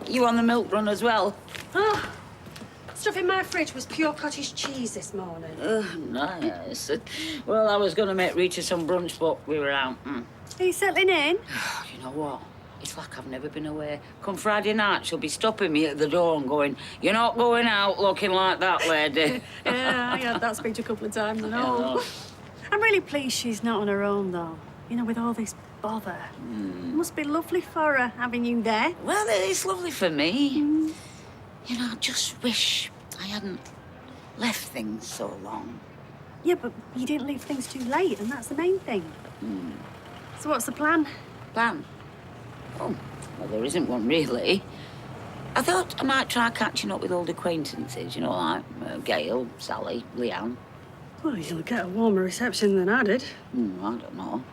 You on the milk run as well? Oh, stuff in my fridge was pure cottage cheese this morning. Nice. Well, I was going to make Rita some brunch, but we were out. Are you settling in? You know what? It's like I've never been away. Come Friday night, she'll be stopping me at the door and going, "You're not going out looking like that, lady." Yeah, I had that speech a couple of times and all. I'm really pleased she's not on her own, though. You know, with all this bother. It must be lovely for her, having you there. Well, it's lovely for me. You know, I just wish I hadn't left things so long. Yeah, but you didn't leave things too late, and that's the main thing. So what's the plan? Plan? Oh, well, there isn't one, really. I thought I might try catching up with old acquaintances, you know, like Gail, Sally, Leanne. Well, you'll get a warmer reception than I did. I don't know.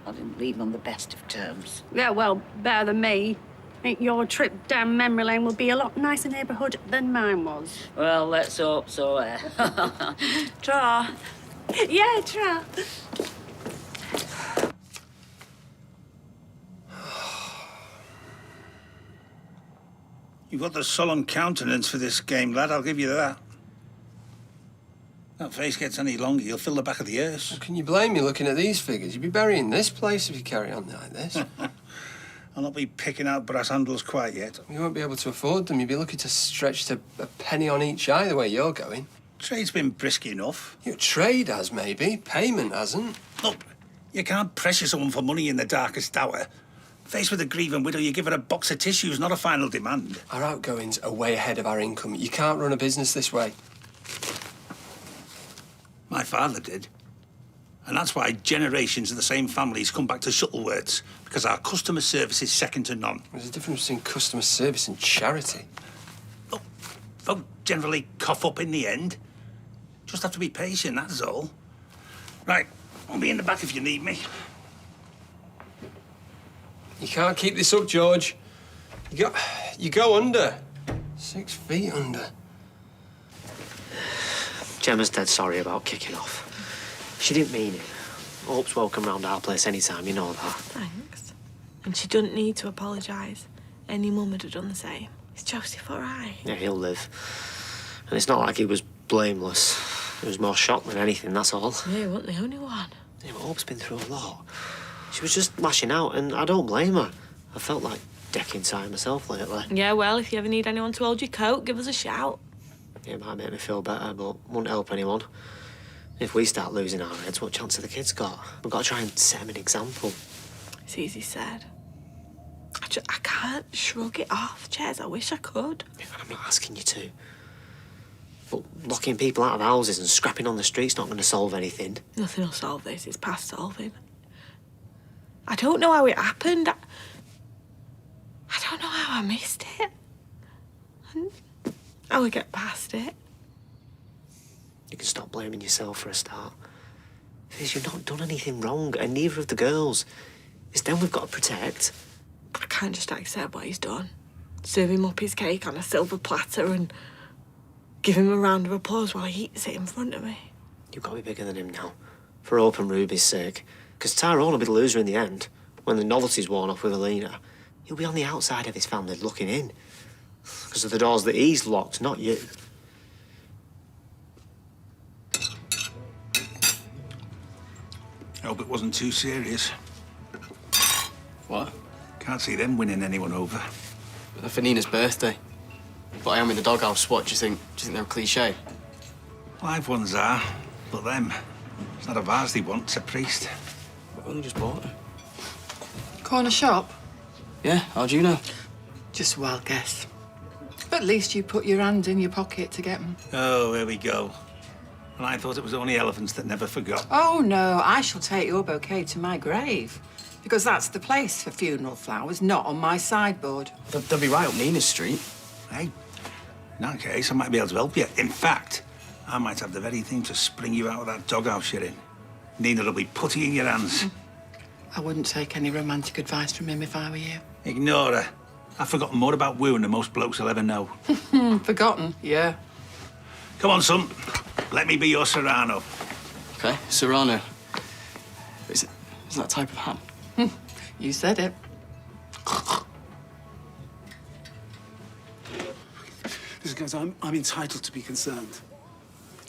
I didn't leave on the best of terms. Yeah, well, better than me. I think your trip down memory lane will be a lot nicer neighbourhood than mine was. Well, let's hope so, eh? Tra. Yeah, tra. You've got the sullen countenance for this game, lad, I'll give you that. That face gets any longer, you'll fill the back of the earth. Well, can you blame me looking at these figures? You'd be burying this place if you carry on like this. I'll not be picking out brass handles quite yet. You won't be able to afford them. You'd be lucky to stretch to a penny on each eye the way you're going. Trade's been brisk enough. Your trade has, maybe. Payment hasn't. Look, you can't pressure someone for money in the darkest hour. Faced with a grieving widow, you give her a box of tissues, not a final demand. Our outgoings are way ahead of our income. You can't run a business this way. My father did. And that's why generations of the same families come back to Shuttleworths, because our customer service is second to none. There's a difference between customer service and charity. Look, folk generally cough up in the end. Just have to be patient, that's all. Right, I'll be in the back if you need me. You can't keep this up, George. You go under. 6 feet under. Gemma's dead sorry about kicking off. She didn't mean it. Hope's welcome round our place anytime, you know that. Thanks. And she doesn't need to apologise. Any mum would have done the same. It's Joseph, all right? Yeah, he'll live. And it's not like he was blameless. He was more shocked than anything, that's all. Yeah, he wasn't the only one. Yeah, but Hope's been through a lot. She was just lashing out, and I don't blame her. I felt like deck inside myself lately. Yeah, well, if you ever need anyone to hold your coat, give us a shout. It might make me feel better, but won't help anyone. If we start losing our heads, what chance have the kids got? We've got to try and set them an example. It's easy said. I can't shrug it off, Jez. I wish I could. Yeah, I'm not asking you to. But locking people out of houses and scrapping on the street's not going to solve anything. Nothing will solve this. It's past solving. I don't know how it happened. I don't know how I missed it. How we get past it. You can stop blaming yourself for a start. Because you've not done anything wrong, and neither of the girls. It's them we've got to protect. I can't just accept what he's done. Serve him up his cake on a silver platter and give him a round of applause while he eats it in front of me. You've got to be bigger than him now. For Hope and Ruby's sake. Because Tyrone will be the loser in the end. When the novelty's worn off with Alina, he'll be on the outside of his family looking in. Because of the doors that he's locked, not you. I hope it wasn't too serious. What? Can't see them winning anyone over. For Nina's birthday. But I am in the doghouse. What, do you think they're a cliché? Live ones are, but them. It's not a vase they want, it's a priest. I've only just bought her. Corner shop? Yeah, how do you know? Just a wild guess. At least you put your hand in your pocket to get them. Oh, here we go. And I thought it was only elephants that never forgot. Oh, no, I shall take your bouquet to my grave. Because that's the place for funeral flowers, not on my sideboard. They'll be right up Nina's street. Hey, in that case, I might be able to help you. In fact, I might have the very thing to spring you out of that doghouse you're in. Nina'll be putty in your hands. I wouldn't take any romantic advice from him if I were you. Ignore her. I've forgotten more about wooing than most blokes will ever know. Forgotten? Yeah. Come on, son. Let me be your Serrano. OK, Serrano. Is that type of ham? You said it. Listen, guys, I'm entitled to be concerned.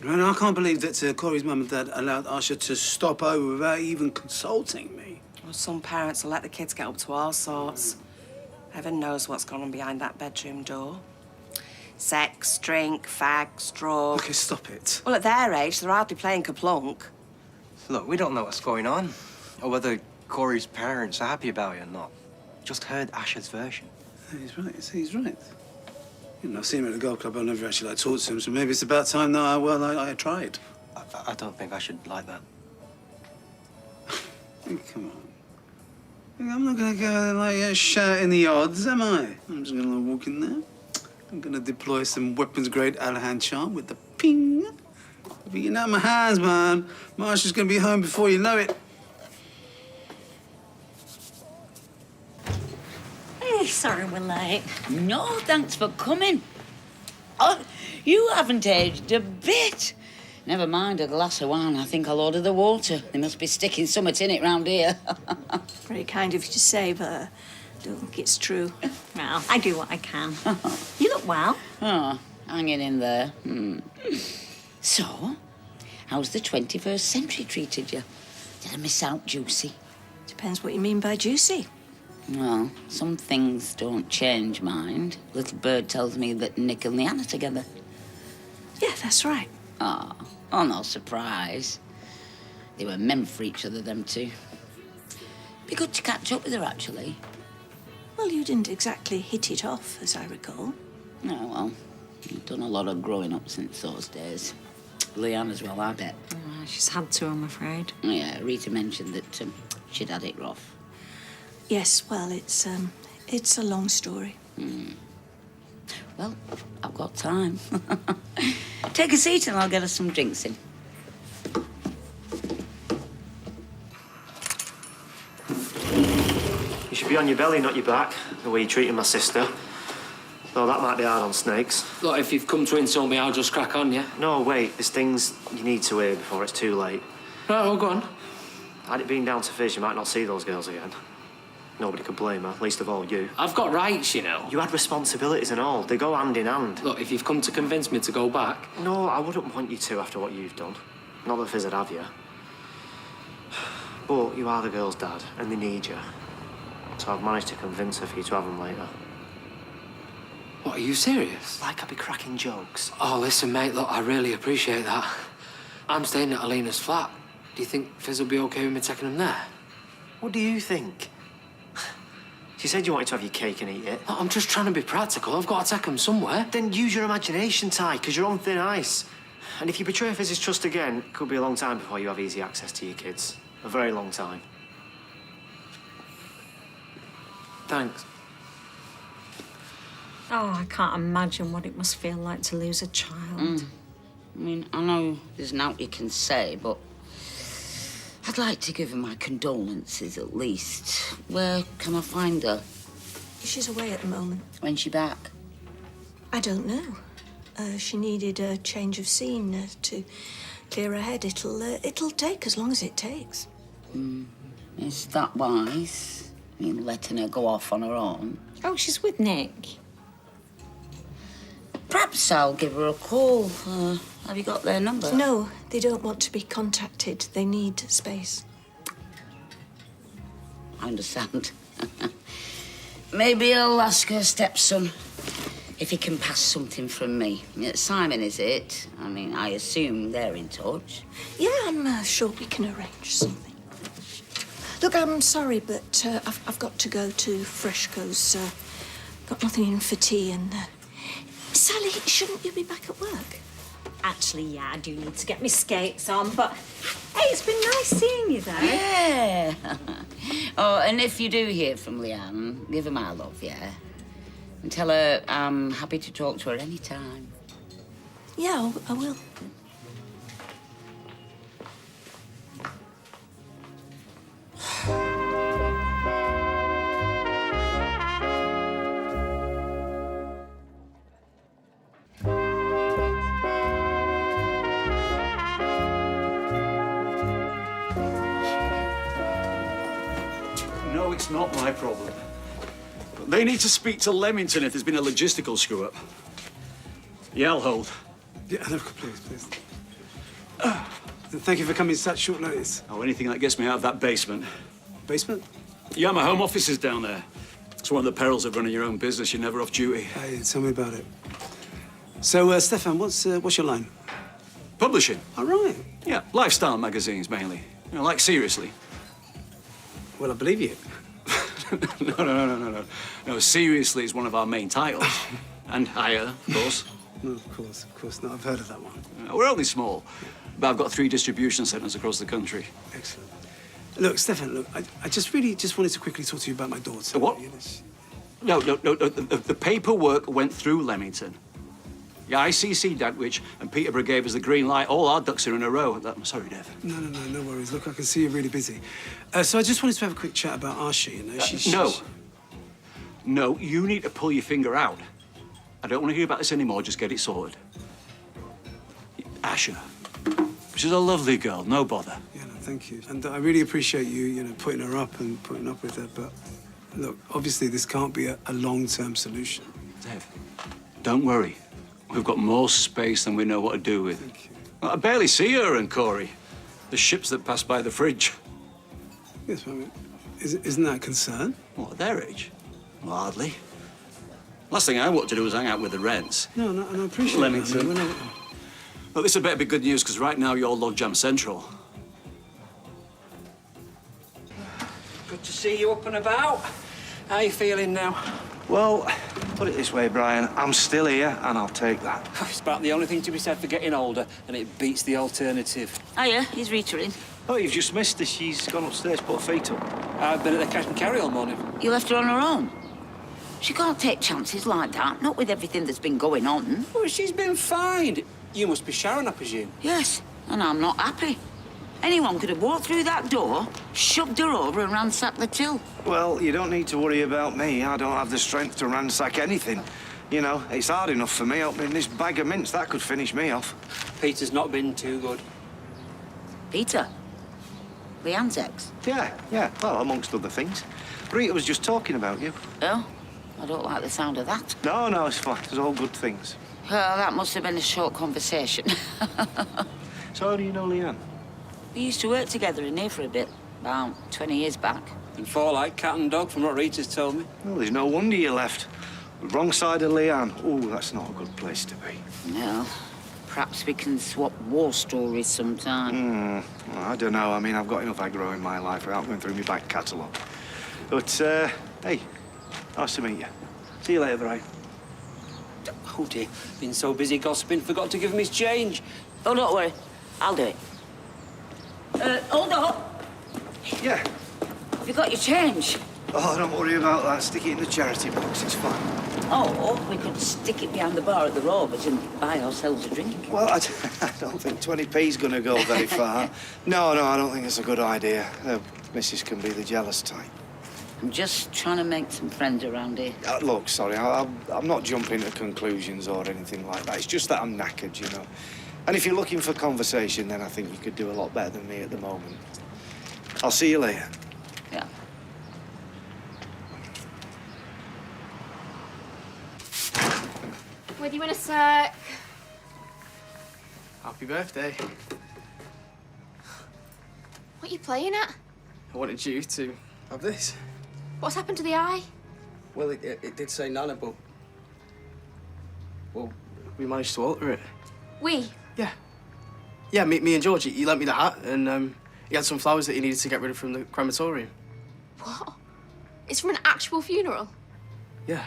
And I can't believe that Corey's mum and dad allowed Usher to stop over without even consulting me. Well, some parents will let the kids get up to all sorts. Heaven knows what's gone on behind that bedroom door. Sex, drink, fags, drugs. Okay, stop it. Well, at their age, they're hardly playing Kaplunk. Look, we don't know what's going on, or whether Corey's parents are happy about it or not. Just heard Asher's version. He's right. He's right. You know, I've seen him at the golf club. I've never actually talked to him, so maybe it's about time that I tried. I don't think I should like that. Hey, come on. I'm not gonna go like shouting the odds, am I? I'm just gonna walk in there. I'm gonna deploy some weapons-grade Alahan charm with the ping. I'll be getting out of my hands, man. Marsha's gonna be home before you know it. Hey, sorry we're late. No, thanks for coming. Oh, you haven't aged a bit. Never mind a glass of wine. I think I'll order the water. They must be sticking something in it round here. Very kind of you to say, but I don't think it's true. Well, I do what I can. You look well. Oh, hanging in there. So, how's the 21st century treated you? Did I miss out juicy? Depends what you mean by juicy. Well, some things don't change, mind. Little bird tells me that Nick and Leanne are together. Yeah, that's right. Oh, no surprise. They were meant for each other, them two. Be good to catch up with her, actually. Well, you didn't exactly hit it off, as I recall. Oh, well, you've done a lot of growing up since those days. Leanne as well, I bet. She's had to, I'm afraid. Yeah, Rita mentioned that she'd had it rough. Yes, well, it's a long story. Well, I've got time. Take a seat and I'll get us some drinks in. You should be on your belly, not your back, the way you're treating my sister. Though that might be hard on snakes. Look, if you've come to insult me, I'll just crack on, yeah? No, wait, there's things you need to hear before it's too late. Right, well, go on. Had it been down to fish, you might not see those girls again. Nobody could blame her, least of all you. I've got rights, you know. You had responsibilities and all. They go hand in hand. Look, if you've come to convince me to go back... No, I wouldn't want you to after what you've done. Not that Fizz would have you. But you are the girl's dad, and they need you. So I've managed to convince her for you to have them later. What, are you serious? Like I'd be cracking jokes. Oh, listen, mate, look, I really appreciate that. I'm staying at Alina's flat. Do you think Fizz will be okay with me taking him there? What do you think? She said you wanted to have your cake and eat it. Look, I'm just trying to be practical. I've got to take him somewhere. Then use your imagination, Ty, because you're on thin ice. And if you betray Fizz's trust again, it could be a long time before you have easy access to your kids. A very long time. Thanks. Oh, I can't imagine what it must feel like to lose a child. I mean, I know there's naught you can say, but I'd like to give her my condolences at least. Where can I find her? She's away at the moment. When's she back? I don't know. She needed a change of scene to clear her head. It'll take as long as it takes. Is that wise? I mean, letting her go off on her own? Oh, she's with Nick. Perhaps I'll give her a call. Have you got their number? No, they don't want to be contacted. They need space. I understand. Maybe I'll ask her stepson if he can pass something from me. Simon, is it? I mean, I assume they're in touch. Yeah, I'm sure we can arrange something. Look, I'm sorry, but I've got to go to Freshco's. Got nothing in for tea and... Sally, shouldn't you be back at work? Actually, yeah, I do need to get my skates on, but... Hey, it's been nice seeing you, though. Yeah. Oh, and if you do hear from Leanne, give her my love, yeah? And tell her I'm happy to talk to her any time. Yeah, I will. No, it's not my problem. They need to speak to Leamington if there's been a logistical screw-up. Yeah, I'll hold. Yeah, no, please. Thank you for coming such short notice. Oh, anything that gets me out of that basement. Basement? Yeah, my home office is down there. It's one of the perils of running your own business. You're never off duty. Hey, tell me about it. So, Stefan, what's your line? Publishing. All right. Yeah, lifestyle magazines, mainly. You know, like, seriously. Well, I believe you. No. No, seriously is one of our main titles. And higher, of course. No, of course not. I've heard of that one. We're only small, but I've got 3 distribution centres across the country. Excellent. Look, Stefan, I just wanted to quickly talk to you about my daughter. What? No. The paperwork went through Leamington. Yeah, I CC'd Dadwich, and Peterborough gave us the green light. All our ducks are in a row. I'm sorry, Dev. No worries. Look, I can see you're really busy. So I just wanted to have a quick chat about Archie, you know? No, you need to pull your finger out. I don't want to hear about this anymore. Just get it sorted. Asher. She's a lovely girl. No bother. Yeah, no, thank you. And I really appreciate you, putting her up and putting up with her. But look, obviously this can't be a long-term solution. Dev, don't worry. We've got more space than we know what to do with. Thank you. Well, I barely see her and Corey. The ships that pass by the fridge. Yes, I mean, isn't that a concern? What, at their age? Well, hardly. Last thing I want to do is hang out with the Rents. No, I appreciate Leamington. that. Well, this had better be good news, because right now you're logjam central. Good to see you up and about. How you feeling now? Well, put it this way, Brian. I'm still here, and I'll take that. It's about the only thing to be said for getting older, and it beats the alternative. Hiya, is Rita in? Oh, you've just missed her. She's gone upstairs, put her feet up. I've been at the cash and carry all morning. You left her on her own? She can't take chances like that, not with everything that's been going on. Well, she's been fine. You must be Sharon, I presume. Yes, and I'm not happy. Anyone could have walked through that door, shoved her over and ransacked the till. Well, you don't need to worry about me. I don't have the strength to ransack anything. You know, it's hard enough for me opening this bag of mints. That could finish me off. Peter's not been too good. Peter? Leanne's ex? Yeah. Well, amongst other things. Rita was just talking about you. Oh? I don't like the sound of that. No, it's fine. It's all good things. Well, that must have been a short conversation. So how do you know Leanne? We used to work together in here for a bit, about 20 years back. And fall like cat and dog, from what Rita's told me. Well, there's no wonder you left. The wrong side of Leanne. Oh, that's not a good place to be. No. Perhaps we can swap war stories sometime. Well, I don't know. I mean, I've got enough aggro in my life without going through my back catalogue. But, hey, nice to meet you. See you later, Brian. Oh, dear. Been so busy gossiping, forgot to give him his change. Oh, don't worry. I'll do it. Hold on. Yeah. Have you got your change? Oh, don't worry about that. Stick it in the charity box. It's fine. Oh, or we could stick it behind the bar at the Rovers and buy ourselves a drink. Well, I don't think 20p's going to go very far. No, I don't think it's a good idea. Mrs. can be the jealous type. I'm just trying to make some friends around here. Look, sorry, I'm not jumping to conclusions or anything like that. It's just that I'm knackered, you know. And if you're looking for conversation, then I think you could do a lot better than me at the moment. I'll see you later. Yeah. With you in a sec. Happy birthday. What are you playing at? I wanted you to have this. What's happened to the eye? Well, it did say Nana, but... Well, we managed to alter it. We? Yeah, me and George, he lent me the hat, and he had some flowers that he needed to get rid of from the crematorium. What? It's from an actual funeral? Yeah.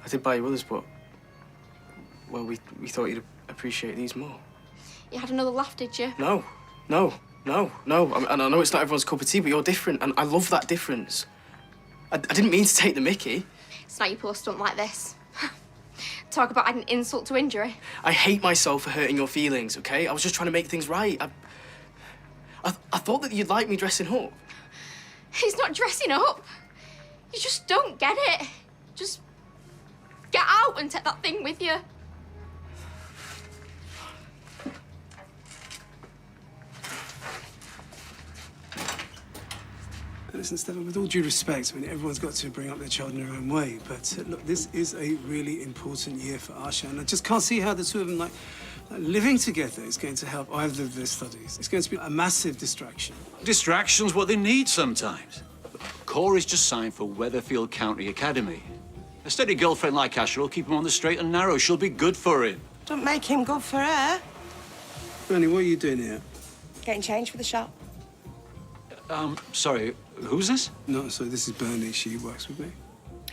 I did buy you others, but... Well, we thought you'd appreciate these more. You had another laugh, did you? No. And I know it's not everyone's cup of tea, but you're different, and I love that difference. I didn't mean to take the mickey. It's not you pull a stunt like this. Talk about adding insult to injury. I hate myself for hurting your feelings, okay? I was just trying to make things right. I thought that you'd like me dressing up. He's not dressing up. You just don't get it. Just get out and take that thing with you. Listen, Stefan, with all due respect, I mean, everyone's got to bring up their child in their own way. But look, this is a really important year for Asha, and I just can't see how the two of them, living together is going to help either of their studies. It's going to be a massive distraction. Distraction's what they need sometimes. Corey's just signed for Weatherfield County Academy. A steady girlfriend like Asha will keep him on the straight and narrow. She'll be good for him. Don't make him good for her. Bernie, what are you doing here? Getting changed for the shop. Sorry, who's this? No, so this is Bernie. She works with me.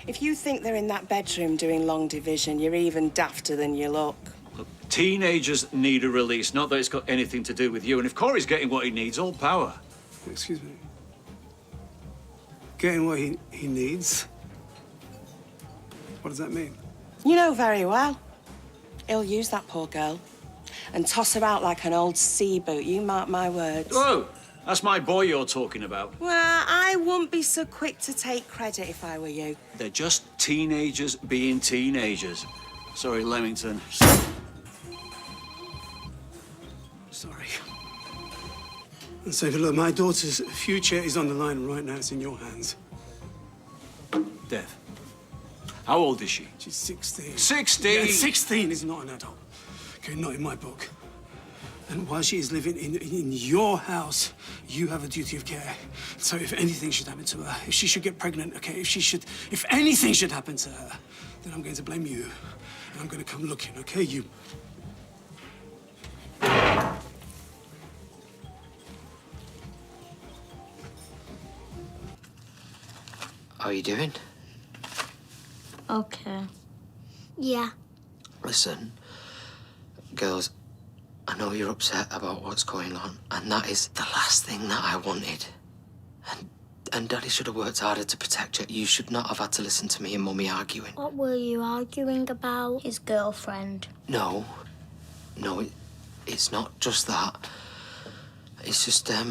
If you think they're in that bedroom doing long division, you're even dafter than you look. Look, teenagers need a release, not that it's got anything to do with you. And if Corey's getting what he needs, all power. Excuse me. Getting what he needs? What does that mean? You know very well. He'll use that poor girl and toss her out like an old sea boot. You mark my words. Whoa! That's my boy you're talking about. Well, I wouldn't be so quick to take credit if I were you. They're just teenagers being teenagers. Sorry, Leamington. Sorry. And so, look, my daughter's future is on the line right now. It's in your hands. Dev, how old is she? She's 16. 16? Yeah, 16 is not an adult. Okay, not in my book. And while she is living in your house, you have a duty of care. So if anything should happen to her, if she should get pregnant, okay, if anything should happen to her, then I'm going to blame you. And I'm going to come looking, okay? You. How are you doing? Okay. Yeah. Listen, girls, I know you're upset about what's going on, and that is the last thing that I wanted. And Daddy should have worked harder to protect you. You should not have had to listen to me and Mummy arguing. What were you arguing about? His girlfriend. No, it's not just that. It's just, I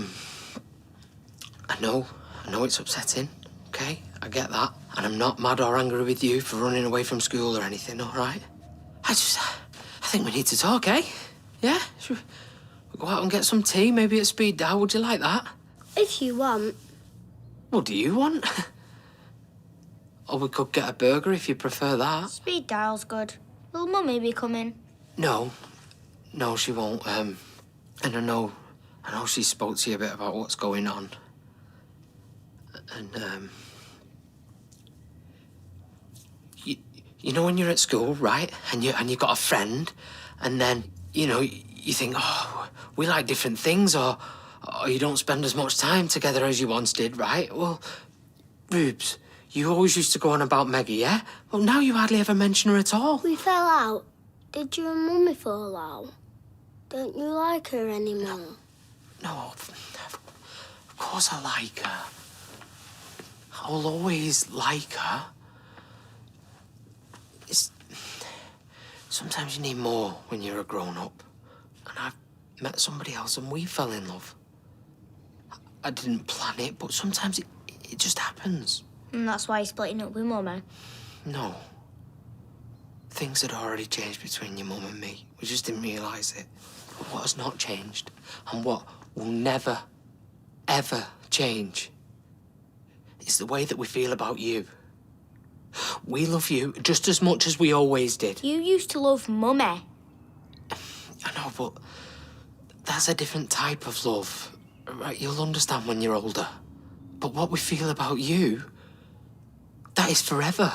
know it's upsetting, okay? I get that. And I'm not mad or angry with you for running away from school or anything, all right? I think we need to talk, eh? Yeah? Should we go out and get some tea, maybe at speed dial? Would you like that? If you want. What do you want? Or we could get a burger if you prefer that. Speed dial's good. Will Mummy be coming? No, she won't. And I know she spoke to you a bit about what's going on. And, you know when you're at school, right? And you got a friend, and then, you think, oh, we like different things, or you don't spend as much time together as you once did, right? Well, Rubes, you always used to go on about Meggie, yeah? Well, now you hardly ever mention her at all. We fell out. Did you and Mummy fall out? Don't you like her anymore? No, of course I like her. I'll always like her. Sometimes you need more when you're a grown-up. And I've met somebody else and we fell in love. I didn't plan it, but sometimes it just happens. And that's why you're splitting up with Mummy? No. Things had already changed between your mum and me. We just didn't realise it. But what has not changed, and what will never, ever change, is the way that we feel about you. We love you just as much as we always did. You used to love Mummy. I know, but that's a different type of love. Right, you'll understand when you're older. But what we feel about you, that is forever.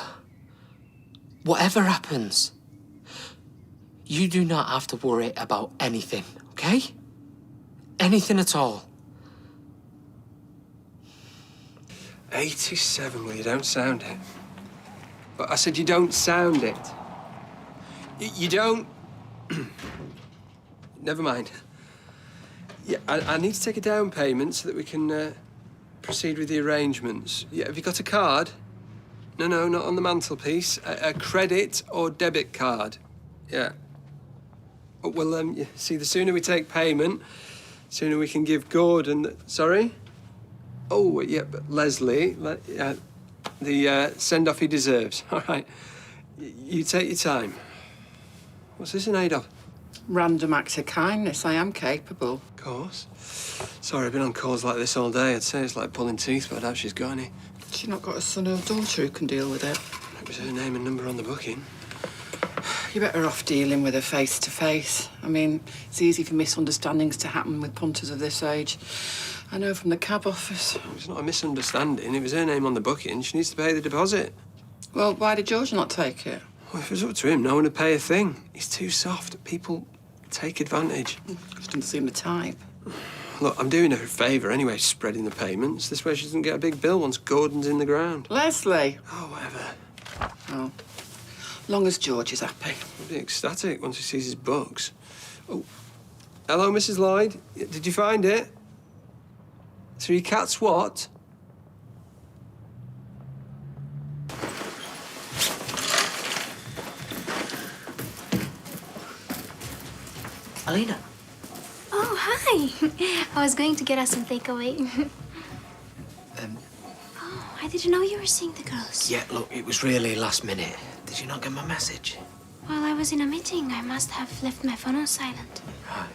Whatever happens, you do not have to worry about anything, okay? Anything at all. 87, well, you don't sound it. But I said you don't sound it. You don't... Never mind. Yeah, I need to take a down payment so that we can proceed with the arrangements. Yeah, have you got a card? No, not on the mantelpiece. A credit or debit card. Yeah. Oh, well, see, the sooner we take payment, the sooner we can give Gordon... Sorry? Oh, yeah, but Leslie, the send-off he deserves. All right. You take your time. What's this in aid of? Random act of kindness. I am capable. Of course. Sorry, I've been on calls like this all day. I'd say it's like pulling teeth, but I doubt she's got any. She's not got a son or daughter who can deal with it. It was her name and number on the booking. You're better off dealing with her face to face. I mean, it's easy for misunderstandings to happen with punters of this age. I know from the cab office. It's not a misunderstanding. It was her name on the booking. She needs to pay the deposit. Well, why did George not take it? Well, if it was up to him, no one would pay a thing. He's too soft. People take advantage. Just didn't seem the type. Look, I'm doing her a favour anyway, spreading the payments. This way she doesn't get a big bill once Gordon's in the ground. Leslie! Oh, whatever. Oh. Long as George is happy. He'll be ecstatic once he sees his books. Oh. Hello, Mrs. Lloyd. Did you find it? 3 cats what? Alina. Oh, hi. I was going to get us some takeaway. Oh, I didn't know you were seeing the girls. Yeah, look, it was really last minute. Did you not get my message? Well, I was in a meeting. I must have left my phone on silent. Right.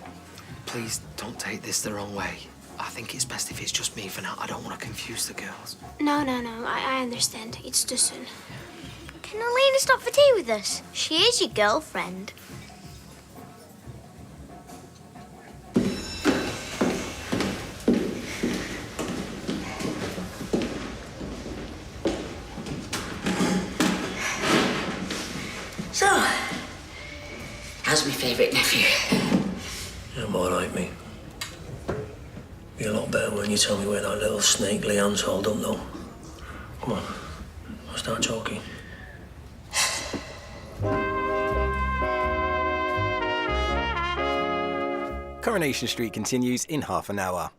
Please don't take this the wrong way. I think it's best if it's just me for now. I don't want to confuse the girls. No. I understand. It's too soon. Can Alina stop for tea with us? She is your girlfriend. So, how's my favourite nephew? I'm all right, mate. Be a lot better when you tell me where that little snake Leanne's holed up, though. Come on, I'll start talking. Coronation Street continues in half an hour.